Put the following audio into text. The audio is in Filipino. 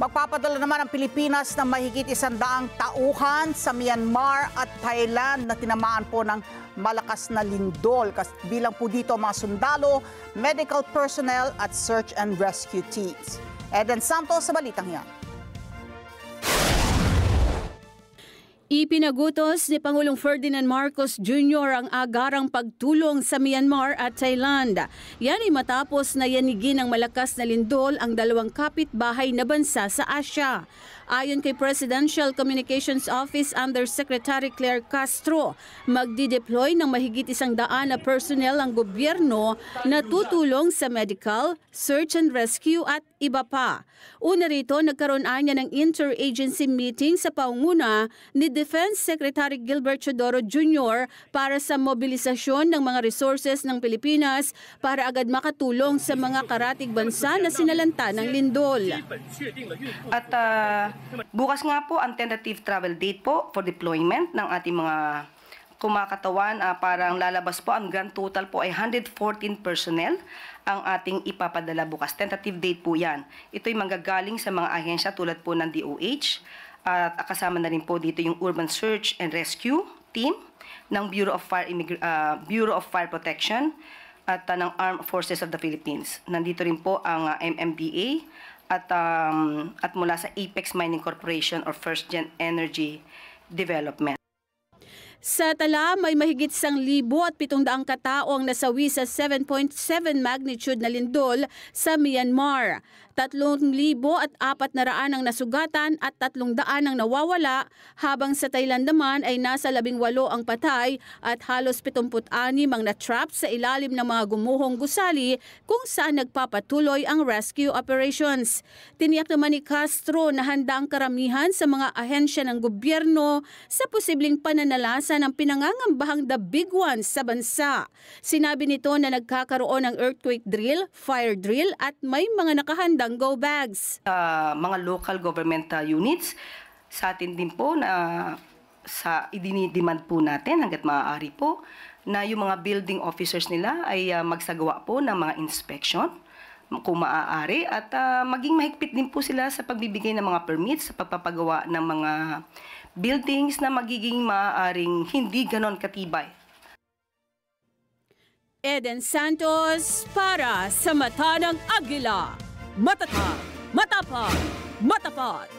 Magpapadala naman ang Pilipinas ng mahigit 100 tauhan sa Myanmar at Thailand na tinamaan po ng malakas na lindol. Bilang po dito mga sundalo, medical personnel at search and rescue teams. Eden Santos sa balitang yan. Ipinagutos ni Pangulong Ferdinand Marcos Jr. ang agarang pagtulong sa Myanmar at Thailand. Yan ay matapos na yanigin ng malakas na lindol ang dalawang kapitbahay na bansa sa Asya. Ayon kay Presidential Communications Office Undersecretary Claire Castro, magdi-deploy ng mahigit 100 na personnel ang gobyerno na tutulong sa medical, search and rescue at iba pa. Una rito, nagkaroon anya ng interagency meeting sa paunguna ni Defense Secretary Gilbert Chodoro Jr. para sa mobilisasyon ng mga resources ng Pilipinas para agad makatulong sa mga karatig bansa na sinalanta ng lindol. At bukas nga po ang tentative travel date po for deployment ng ating mga kumakatawan. Parang lalabas po ang grand total po ay 114 personnel ang ating ipapadala bukas. Tentative date po yan. Ito'y manggagaling sa mga ahensya tulad po ng DOH at kasama na rin po dito yung Urban Search and Rescue Team ng Bureau of Fire Protection at ng Armed Forces of the Philippines. Nandito rin po ang MMDA at mula sa Apex Mining Corporation or First Gen Energy Development. Sa tala, may mahigit 1,700 katao ang nasawi sa 7.7 magnitude na lindol sa Myanmar. 3,400 ang nasugatan at 300 ang nawawala, habang sa Thailand naman ay nasa 18 ang patay at halos 76 ang na-trap sa ilalim ng mga gumuhong gusali kung saan nagpapatuloy ang rescue operations. Tiniyak naman ni Castro na handa ang karamihan sa mga ahensya ng gobyerno sa posibleng pananalasa ng pinangangambahang the big ones sa bansa. Sinabi nito na nagkakaroon ng earthquake drill, fire drill at may mga nakahandang go bags. Mga local government units, sa atin din po na idinidemand po natin hanggat maaari po na yung mga building officers nila ay magsagawa po ng mga inspection kung maaari at maging mahigpit din po sila sa pagbibigay ng mga permits sa pagpapagawa ng mga buildings na magiging maaaring hindi ganon katibay. Eden Santos para sa Mata ng Agila. Matatag, matapag, matapat.